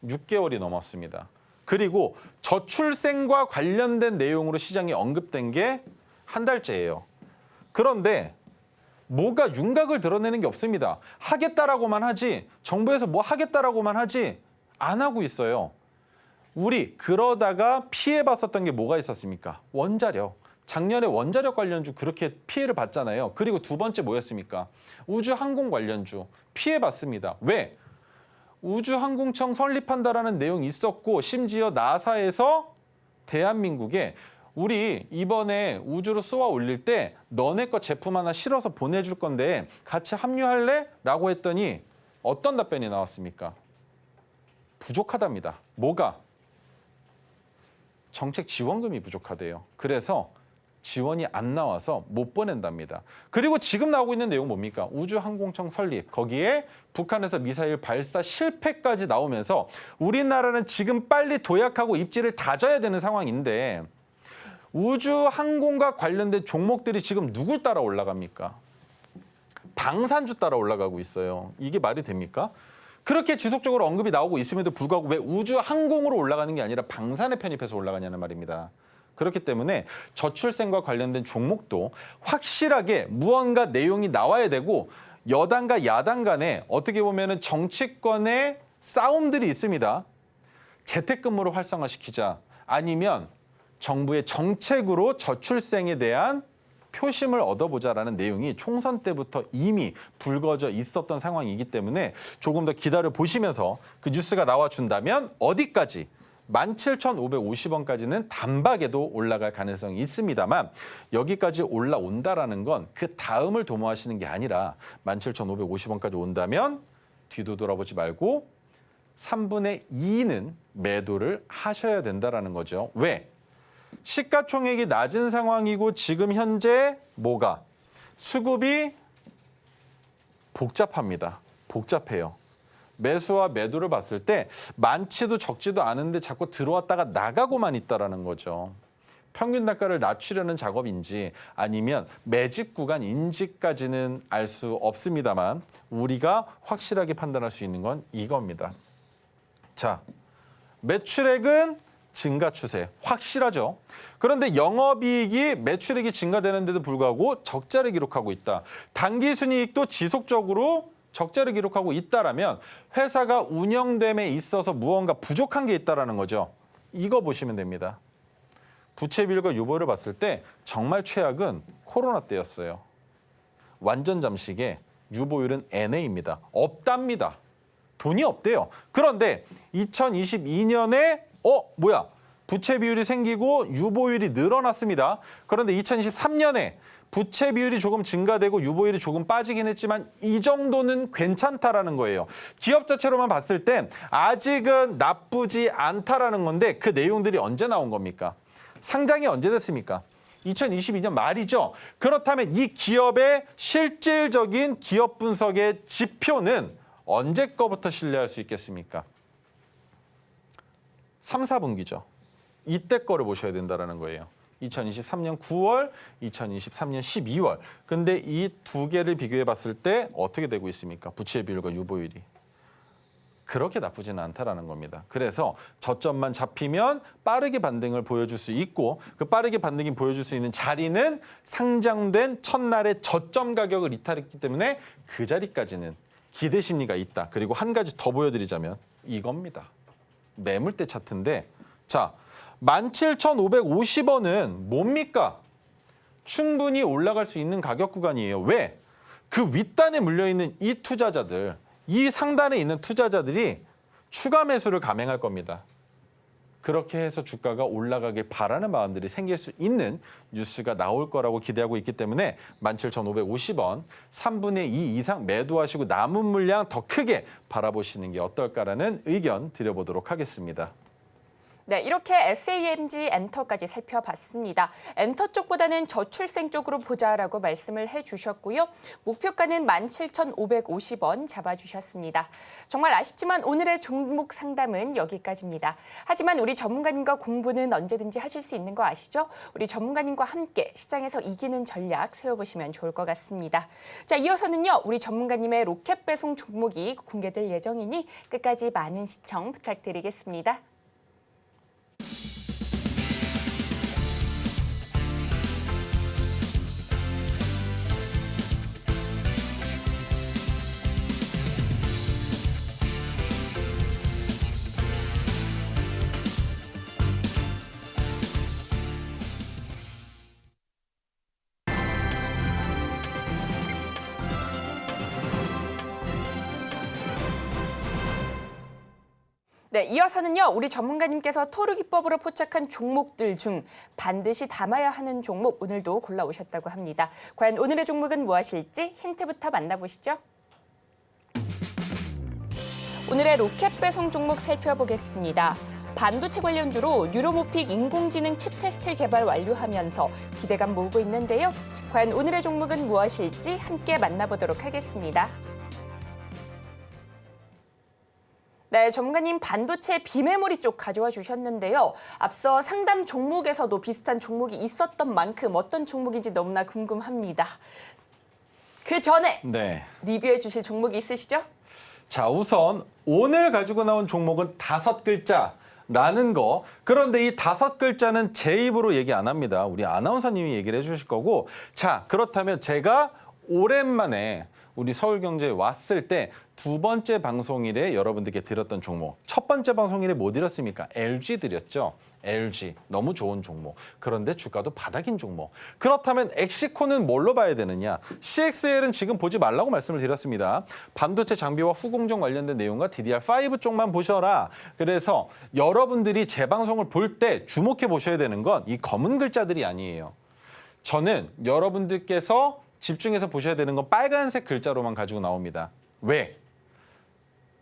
6개월이 넘었습니다. 그리고 저출생과 관련된 내용으로 시장에 언급된 게 한 달째예요. 그런데 뭐가 윤곽을 드러내는 게 없습니다. 하겠다라고만 하지 정부에서 뭐 하겠다라고만 하지 안 하고 있어요. 우리 그러다가 피해봤었던 게 뭐가 있었습니까? 원자력. 작년에 원자력 관련주 그렇게 피해를 봤잖아요. 그리고 두 번째 뭐였습니까? 우주항공 관련주 피해봤습니다. 왜? 우주항공청 설립한다라는 내용이 있었고 심지어 나사에서 대한민국에 우리 이번에 우주로 쏘아 올릴 때 너네 거 제품 하나 실어서 보내줄 건데 같이 합류할래? 라고 했더니 어떤 답변이 나왔습니까? 부족하답니다. 뭐가? 정책 지원금이 부족하대요. 그래서 지원이 안 나와서 못 보낸답니다. 그리고 지금 나오고 있는 내용 뭡니까? 우주항공청 설립, 거기에 북한에서 미사일 발사 실패까지 나오면서 우리나라는 지금 빨리 도약하고 입지를 다져야 되는 상황인데 우주항공과 관련된 종목들이 지금 누굴 따라 올라갑니까? 방산주 따라 올라가고 있어요. 이게 말이 됩니까? 그렇게 지속적으로 언급이 나오고 있음에도 불구하고 왜 우주항공으로 올라가는 게 아니라 방산에 편입해서 올라가냐는 말입니다. 그렇기 때문에 저출생과 관련된 종목도 확실하게 무언가 내용이 나와야 되고 여당과 야당 간에 어떻게 보면은 정치권의 싸움들이 있습니다. 재택근무를 활성화시키자 아니면 정부의 정책으로 저출생에 대한 표심을 얻어보자라는 내용이 총선 때부터 이미 불거져 있었던 상황이기 때문에 조금 더 기다려 보시면서 그 뉴스가 나와준다면 어디까지 17,550원까지는 단박에도 올라갈 가능성이 있습니다만 여기까지 올라온다라는 건 그 다음을 도모하시는 게 아니라 17,550원까지 온다면 뒤도 돌아보지 말고 3분의 2는 매도를 하셔야 된다라는 거죠. 왜? 시가총액이 낮은 상황이고 지금 현재 뭐가? 수급이 복잡합니다. 복잡해요. 매수와 매도를 봤을 때 많지도 적지도 않은데 자꾸 들어왔다가 나가고만 있다라는 거죠. 평균 단가를 낮추려는 작업인지 아니면 매집 구간인지까지는 알 수 없습니다만 우리가 확실하게 판단할 수 있는 건 이겁니다. 자, 매출액은 증가 추세 확실하죠. 그런데 영업이익이 매출액이 증가되는데도 불구하고 적자를 기록하고 있다. 당기순이익도 지속적으로 적자를 기록하고 있다라면 회사가 운영됨에 있어서 무언가 부족한 게 있다라는 거죠. 이거 보시면 됩니다. 부채 비율과 유보율을 봤을 때 정말 최악은 코로나 때였어요. 완전 잠식에 유보율은 NA입니다. 없답니다. 돈이 없대요. 그런데 2022년에 부채 비율이 생기고 유보율이 늘어났습니다. 그런데 2023년에 부채 비율이 조금 증가되고 유보율이 조금 빠지긴 했지만 이 정도는 괜찮다라는 거예요. 기업 자체로만 봤을 땐 아직은 나쁘지 않다라는 건데 그 내용들이 언제 나온 겁니까? 상장이 언제 됐습니까? 2022년 말이죠. 그렇다면 이 기업의 실질적인 기업 분석의 지표는 언제 거부터 신뢰할 수 있겠습니까? 3, 4분기죠. 이때 거를 보셔야 된다는 거예요. 2023년 9월, 2023년 12월. 근데 이 두 개를 비교해 봤을 때 어떻게 되고 있습니까? 부채 비율과 유보율이. 그렇게 나쁘지는 않다라는 겁니다. 그래서 저점만 잡히면 빠르게 반등을 보여줄 수 있고 그 빠르게 반등이 보여줄 수 있는 자리는 상장된 첫날의 저점 가격을 이탈했기 때문에 그 자리까지는 기대 심리가 있다. 그리고 한 가지 더 보여드리자면 이겁니다. 매물대 차트인데 자 17,550원은 뭡니까? 충분히 올라갈 수 있는 가격 구간이에요. 왜? 그 윗단에 물려있는 이 투자자들, 이 상단에 있는 투자자들이 추가 매수를 감행할 겁니다. 그렇게 해서 주가가 올라가길 바라는 마음들이 생길 수 있는 뉴스가 나올 거라고 기대하고 있기 때문에 17,550원 3분의 2 이상 매도하시고 남은 물량 더 크게 바라보시는 게 어떨까라는 의견 드려보도록 하겠습니다. 네, 이렇게 SAMG 엔터까지 살펴봤습니다. 엔터 쪽보다는 저출생 쪽으로 보자라고 말씀을 해주셨고요. 목표가는 17,550원 잡아주셨습니다. 정말 아쉽지만 오늘의 종목 상담은 여기까지입니다. 하지만 우리 전문가님과 공부는 언제든지 하실 수 있는 거 아시죠? 우리 전문가님과 함께 시장에서 이기는 전략 세워보시면 좋을 것 같습니다. 자, 이어서는요. 우리 전문가님의 로켓 배송 종목이 공개될 예정이니 끝까지 많은 시청 부탁드리겠습니다. 네, 이어서는요. 우리 전문가님께서 토르 기법으로 포착한 종목들 중 반드시 담아야 하는 종목 오늘도 골라오셨다고 합니다. 과연 오늘의 종목은 무엇일지 힌트부터 만나보시죠. 오늘의 로켓 배송 종목 살펴보겠습니다. 반도체 관련주로 뉴로모픽 인공지능 칩 테스트 개발 완료하면서 기대감 모으고 있는데요. 과연 오늘의 종목은 무엇일지 함께 만나보도록 하겠습니다. 네, 전문가님 반도체 비메모리 쪽 가져와 주셨는데요. 앞서 상담 종목에서도 비슷한 종목이 있었던 만큼 어떤 종목인지 너무나 궁금합니다. 그 전에 리뷰해 주실 종목이 있으시죠? 자, 우선 오늘 가지고 나온 종목은 5글자라는 거. 그런데 이 5글자는 제 입으로 얘기 안 합니다. 우리 아나운서님이 얘기를 해주실 거고. 자, 그렇다면 제가 오랜만에 우리 서울경제에 왔을 때 두 번째 방송일에 여러분들께 드렸던 종목. 첫 번째 방송일에 뭐 드렸습니까? LG 드렸죠. LG. 너무 좋은 종목. 그런데 주가도 바닥인 종목. 그렇다면 엑시콘은 뭘로 봐야 되느냐? CXL은 지금 보지 말라고 말씀을 드렸습니다. 반도체 장비와 후공정 관련된 내용과 DDR5 쪽만 보셔라. 그래서 여러분들이 제 방송을 볼 때 주목해 보셔야 되는 건 이 검은 글자들이 아니에요. 저는 여러분들께서 집중해서 보셔야 되는 건 빨간색 글자로만 가지고 나옵니다. 왜?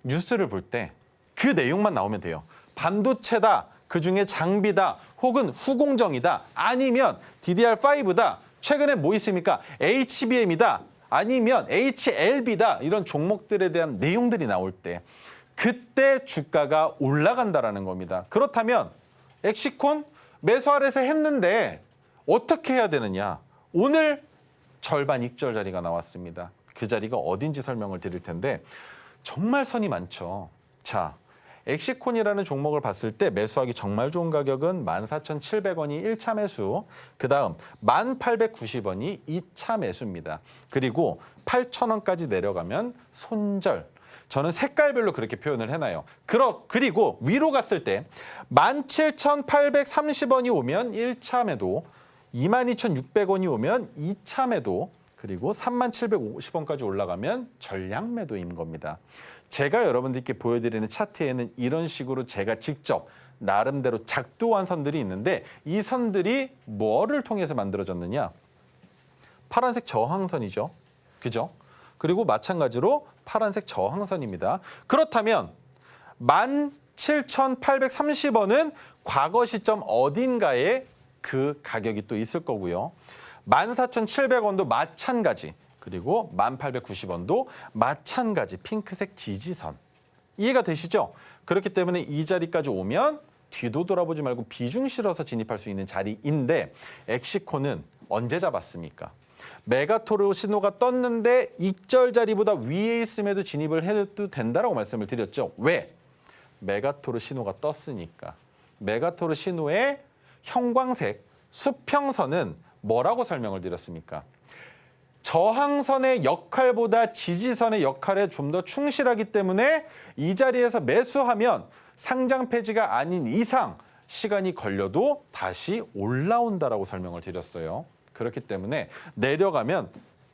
뉴스를 볼 때 그 내용만 나오면 돼요. 반도체다, 그중에 장비다, 혹은 후공정이다, 아니면 DDR5다, 최근에 뭐 있습니까? HBM이다, 아니면 HLB다, 이런 종목들에 대한 내용들이 나올 때 그때 주가가 올라간다라는 겁니다. 그렇다면 엑시콘 매수하래서 했는데 어떻게 해야 되느냐? 오늘 절반 익절 자리가 나왔습니다. 그 자리가 어딘지 설명을 드릴 텐데 정말 선이 많죠. 자, 엑시콘이라는 종목을 봤을 때 매수하기 정말 좋은 가격은 14,700원이 1차 매수, 그다음 1,890원이 2차 매수입니다. 그리고 8,000원까지 내려가면 손절. 저는 색깔별로 그렇게 표현을 해놔요. 그리고 위로 갔을 때 17,830원이 오면 1차 매도, 22,600원이 오면 2차 매도, 그리고 3750원까지 올라가면 전량 매도인 겁니다. 제가 여러분들께 보여드리는 차트에는 이런 식으로 제가 직접 나름대로 작도한 선들이 있는데 이 선들이 뭐를 통해서 만들어졌느냐? 파란색 저항선이죠. 그죠? 그리고 마찬가지로 파란색 저항선입니다. 그렇다면 17,830원은 과거 시점 어딘가에 그 가격이 또 있을 거고요. 14,700원도 마찬가지. 그리고 1,890원도 마찬가지 핑크색 지지선. 이해가 되시죠? 그렇기 때문에 이 자리까지 오면 뒤도 돌아보지 말고 비중 실어서 진입할 수 있는 자리인데 엑시콘은 언제 잡았습니까? 메가토르 신호가 떴는데 익절 자리보다 위에 있음에도 진입을 해도 된다라고 말씀을 드렸죠. 왜? 메가토르 신호가 떴으니까. 메가토르 신호의 형광색 수평선은 뭐라고 설명을 드렸습니까? 저항선의 역할보다 지지선의 역할에 좀 더 충실하기 때문에 이 자리에서 매수하면 상장 폐지가 아닌 이상 시간이 걸려도 다시 올라온다라고 설명을 드렸어요. 그렇기 때문에 내려가면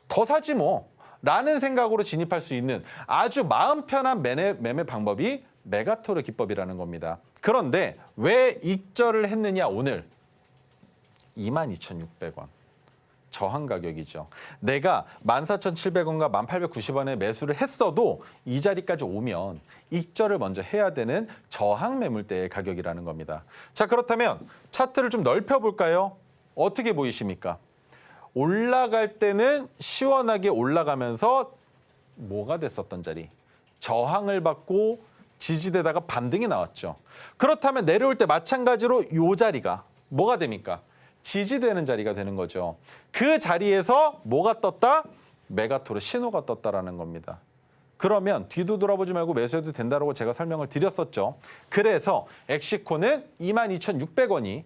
더 사지 뭐 라는 생각으로 진입할 수 있는 아주 마음 편한 매매 방법이 메가토르 기법이라는 겁니다. 그런데 왜 익절을 했느냐 오늘 22,600원. 저항 가격이죠. 내가 14,700원과 1,890원에 매수를 했어도 이 자리까지 오면 익절을 먼저 해야 되는 저항 매물대의 가격이라는 겁니다. 자, 그렇다면 차트를 좀 넓혀볼까요? 어떻게 보이십니까? 올라갈 때는 시원하게 올라가면서 뭐가 됐었던 자리? 저항을 받고 지지대다가 반등이 나왔죠. 그렇다면 내려올 때 마찬가지로 이 자리가 뭐가 됩니까? 지지되는 자리가 되는 거죠. 그 자리에서 뭐가 떴다? 메가토르 신호가 떴다라는 겁니다. 그러면 뒤도 돌아보지 말고 매수해도 된다고 제가 설명을 드렸었죠. 그래서 엑시콘은 22,600원이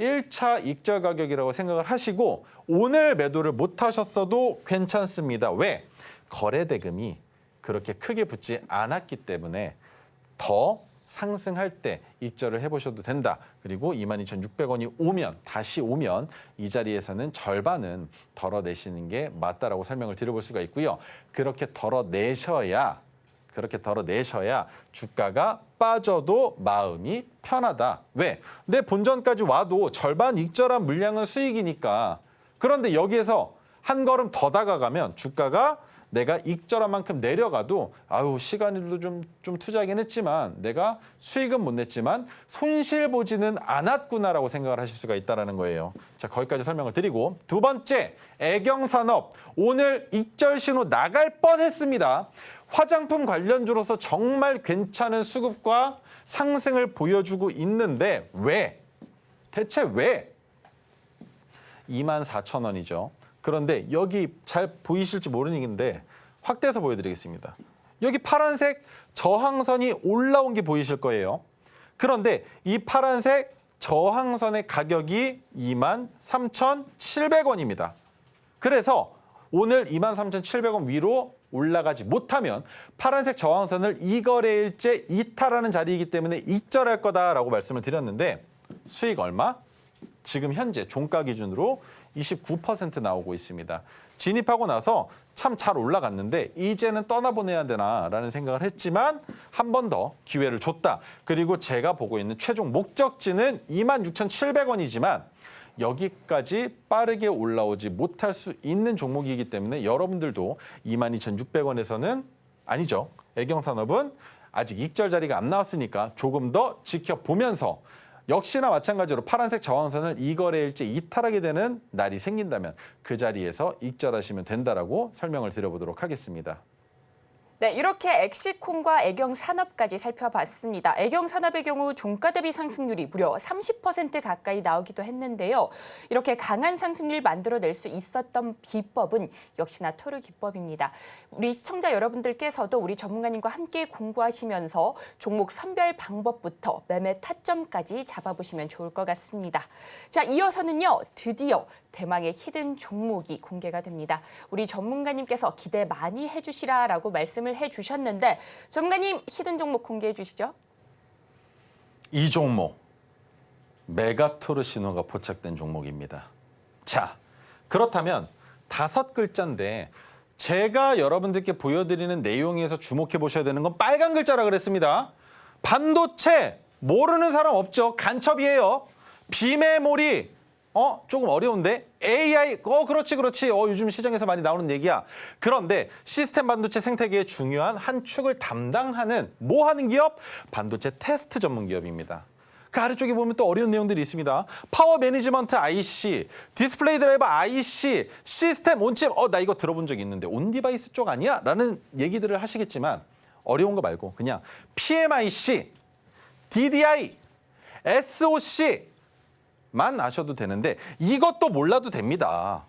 1차 익절 가격이라고 생각을 하시고 오늘 매도를 못 하셨어도 괜찮습니다. 왜? 거래 대금이 그렇게 크게 붙지 않았기 때문에 더 상승할 때 익절을 해보셔도 된다. 그리고 22,600원이 오면 다시 오면 이 자리에서는 절반은 덜어내시는 게 맞다라고 설명을 드려볼 수가 있고요. 그렇게 덜어내셔야 주가가 빠져도 마음이 편하다. 왜? 내 본전까지 와도 절반 익절한 물량은 수익이니까. 그런데 여기에서 한 걸음 더 다가가면 주가가 내가 익절한 만큼 내려가도 아유 시간도 좀 투자하긴 했지만 내가 수익은 못 냈지만 손실 보지는 않았구나라고 생각을 하실 수가 있다는 거예요. 자, 거기까지 설명을 드리고 두 번째 애경산업 오늘 익절 신호 나갈 뻔했습니다. 화장품 관련주로서 정말 괜찮은 수급과 상승을 보여주고 있는데 왜? 대체 왜? 24,000원이죠. 그런데 여기 잘 보이실지 모르는데 확대해서 보여드리겠습니다. 여기 파란색 저항선이 올라온 게 보이실 거예요. 그런데 이 파란색 저항선의 가격이 23,700원입니다. 그래서 오늘 23,700원 위로 올라가지 못하면 파란색 저항선을 이 거래일째 이탈하는 자리이기 때문에 익절할 거다라고 말씀을 드렸는데 수익 얼마? 지금 현재 종가 기준으로 29% 나오고 있습니다. 진입하고 나서 참 잘 올라갔는데 이제는 떠나보내야 되나라는 생각을 했지만 한 번 더 기회를 줬다. 그리고 제가 보고 있는 최종 목적지는 26,700원이지만 여기까지 빠르게 올라오지 못할 수 있는 종목이기 때문에 여러분들도 22,600원에서는 아니죠. 애경산업은 아직 익절 자리가 안 나왔으니까 조금 더 지켜보면서 역시나 마찬가지로 파란색 저항선을 이 거래일째 이탈하게 되는 날이 생긴다면 그 자리에서 익절하시면 된다라고 설명을 드려보도록 하겠습니다. 네, 이렇게 엑시콘과 애경산업까지 살펴봤습니다. 애경산업의 경우 종가 대비 상승률이 무려 30% 가까이 나오기도 했는데요. 이렇게 강한 상승률을 만들어낼 수 있었던 비법은 역시나 토르 기법입니다. 우리 시청자 여러분들께서도 우리 전문가님과 함께 공부하시면서 종목 선별 방법부터 매매 타점까지 잡아보시면 좋을 것 같습니다. 자, 이어서는요, 드디어 대망의 히든 종목이 공개가 됩니다. 우리 전문가님께서 기대 많이 해주시라라고 말씀을 해주셨는데 전문가님 히든 종목 공개해 주시죠. 이 종목 메가토르 신호가 포착된 종목입니다. 자, 그렇다면 5글자인데 제가 여러분들께 보여드리는 내용에서 주목해 보셔야 되는 건 빨간 글자라 그랬습니다. 반도체 모르는 사람 없죠. 간첩이에요. 비메모리 조금 어려운데? AI, 그렇지. 요즘 시장에서 많이 나오는 얘기야. 그런데 시스템 반도체 생태계의 중요한 한 축을 담당하는 뭐 하는 기업? 반도체 테스트 전문 기업입니다. 그 아래쪽에 보면 또 어려운 내용들이 있습니다. 파워 매니지먼트 IC, 디스플레이 드라이버 IC, 시스템 온칩, 나 이거 들어본 적이 있는데 온 디바이스 쪽 아니야? 라는 얘기들을 하시겠지만 어려운 거 말고 그냥 PMIC, DDI, SOC, 만 아셔도 되는데 이것도 몰라도 됩니다.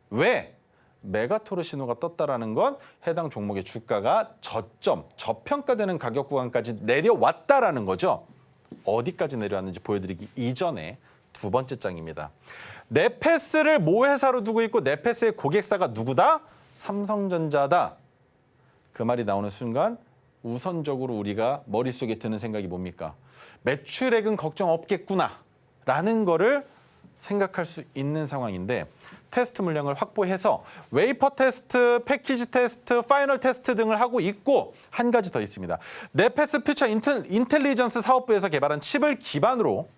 왜? 메가토르 신호가 떴다라는 건 해당 종목의 주가가 저평가되는 가격 구간까지 내려왔다라는 거죠. 어디까지 내려왔는지 보여드리기 이전에 두 번째 장입니다. 네페스를 모 회사로 두고 있고 네페스의 고객사가 누구다? 삼성전자다. 그 말이 나오는 순간 우선적으로 우리가 머릿속에 드는 생각이 뭡니까? 매출액은 걱정 없겠구나. 라는 거를 생각할 수 있는 상황인데 테스트 물량을 확보해서 웨이퍼 테스트, 패키지 테스트, 파이널 테스트 등을 하고 있고 한 가지 더 있습니다. 네페스 퓨처 인텔리전스 사업부에서 개발한 칩을 기반으로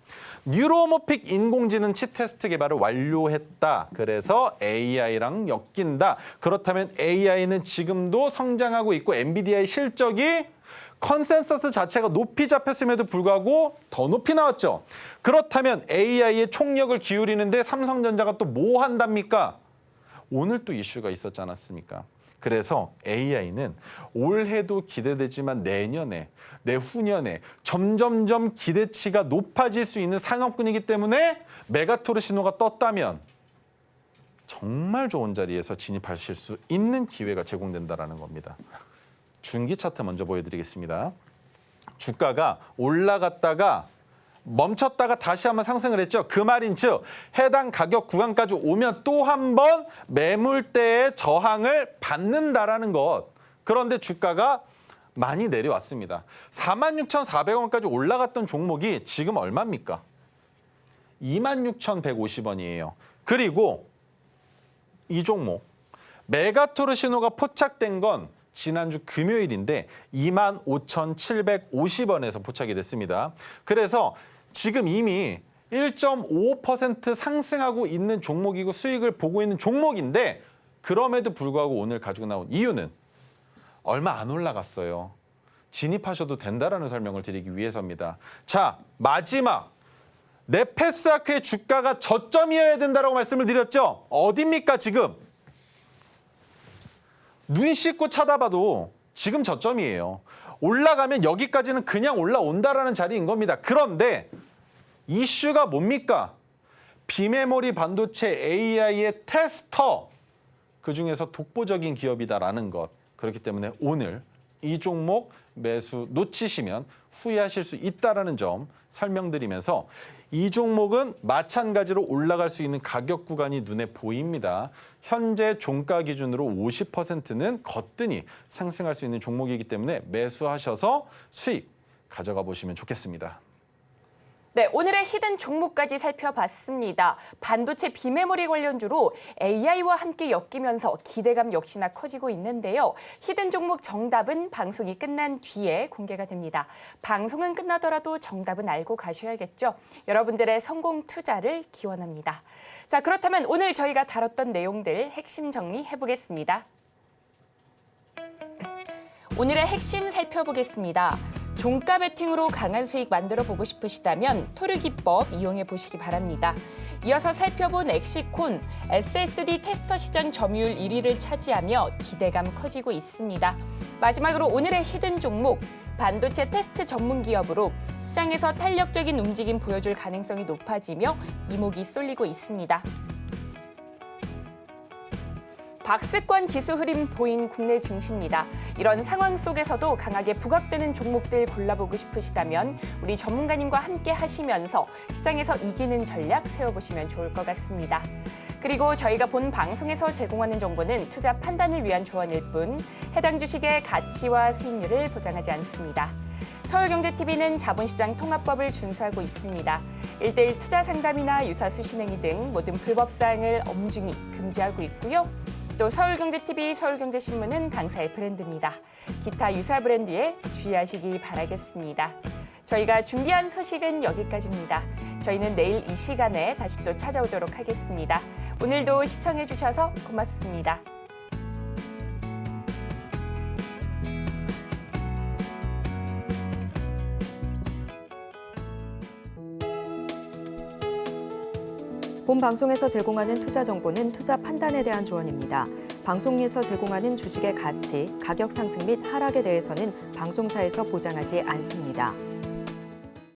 뉴로모픽 인공지능 칩 테스트 개발을 완료했다. 그래서 AI랑 엮인다. 그렇다면 AI는 지금도 성장하고 있고 엔비디아의 실적이 컨센서스 자체가 높이 잡혔음에도 불구하고 더 높이 나왔죠. 그렇다면 AI의 총력을 기울이는데 삼성전자가 또 뭐 한답니까? 오늘 또 이슈가 있었지 않았습니까? 그래서 AI는 올해도 기대되지만 내년에, 내후년에 점점점 기대치가 높아질 수 있는 산업군이기 때문에 메가토르 신호가 떴다면 정말 좋은 자리에서 진입하실 수 있는 기회가 제공된다는 겁니다. 중기 차트 먼저 보여드리겠습니다. 주가가 올라갔다가 멈췄다가 다시 한번 상승을 했죠. 그 말인즉 해당 가격 구간까지 오면 또 한 번 매물대의 저항을 받는다라는 것. 그런데 주가가 많이 내려왔습니다. 46,400원까지 올라갔던 종목이 지금 얼마입니까? 26,150원이에요. 그리고 이 종목 메가토르 신호가 포착된 건 지난주 금요일인데 25,750원에서 포착이 됐습니다. 그래서 지금 이미 1.5% 상승하고 있는 종목이고 수익을 보고 있는 종목인데 그럼에도 불구하고 오늘 가지고 나온 이유는 얼마 안 올라갔어요. 진입하셔도 된다라는 설명을 드리기 위해서입니다. 자, 마지막. 네페스아크의 주가가 저점이어야 된다라고 말씀을 드렸죠. 어딥니까 지금? 눈 씻고 쳐다봐도 지금 저점이에요. 올라가면 여기까지는 그냥 올라온다라는 자리인 겁니다. 그런데 이슈가 뭡니까? 비메모리 반도체 AI의 테스터. 그중에서 독보적인 기업이다라는 것. 그렇기 때문에 오늘 이 종목 매수 놓치시면 후회하실 수 있다는 점 설명드리면서 이 종목은 마찬가지로 올라갈 수 있는 가격 구간이 눈에 보입니다. 현재 종가 기준으로 50%는 거뜬히 상승할 수 있는 종목이기 때문에 매수하셔서 수익 가져가 보시면 좋겠습니다. 네, 오늘의 히든 종목까지 살펴봤습니다. 반도체 비메모리 관련주로 AI와 함께 엮이면서 기대감 역시나 커지고 있는데요. 히든 종목 정답은 방송이 끝난 뒤에 공개가 됩니다. 방송은 끝나더라도 정답은 알고 가셔야겠죠. 여러분들의 성공 투자를 기원합니다. 자, 그렇다면 오늘 저희가 다뤘던 내용들 핵심 정리해보겠습니다. 오늘의 핵심 살펴보겠습니다. 종가 베팅으로 강한 수익 만들어 보고 싶으시다면 토르기법 이용해 보시기 바랍니다. 이어서 살펴본 엑시콘, SSD 테스터 시장 점유율 1위를 차지하며 기대감 커지고 있습니다. 마지막으로 오늘의 히든 종목, 반도체 테스트 전문 기업으로 시장에서 탄력적인 움직임 보여줄 가능성이 높아지며 이목이 쏠리고 있습니다. 박스권 지수 흐림 보인 국내 증시입니다. 이런 상황 속에서도 강하게 부각되는 종목들 골라보고 싶으시다면 우리 전문가님과 함께 하시면서 시장에서 이기는 전략 세워보시면 좋을 것 같습니다. 그리고 저희가 본 방송에서 제공하는 정보는 투자 판단을 위한 조언일 뿐 해당 주식의 가치와 수익률을 보장하지 않습니다. 서울경제TV는 자본시장 통합법을 준수하고 있습니다. 1:1 투자 상담이나 유사 수신행위 등 모든 불법 사항을 엄중히 금지하고 있고요. 또 서울경제TV, 서울경제신문은 당사의 브랜드입니다. 기타 유사 브랜드에 주의하시기 바라겠습니다. 저희가 준비한 소식은 여기까지입니다. 저희는 내일 이 시간에 다시 또 찾아오도록 하겠습니다. 오늘도 시청해 주셔서 고맙습니다. 본 방송에서 제공하는 투자 정보는 투자 판단에 대한 조언입니다. 방송에서 제공하는 주식의 가치, 가격 상승 및 하락에 대해서는 방송사에서 보장하지 않습니다.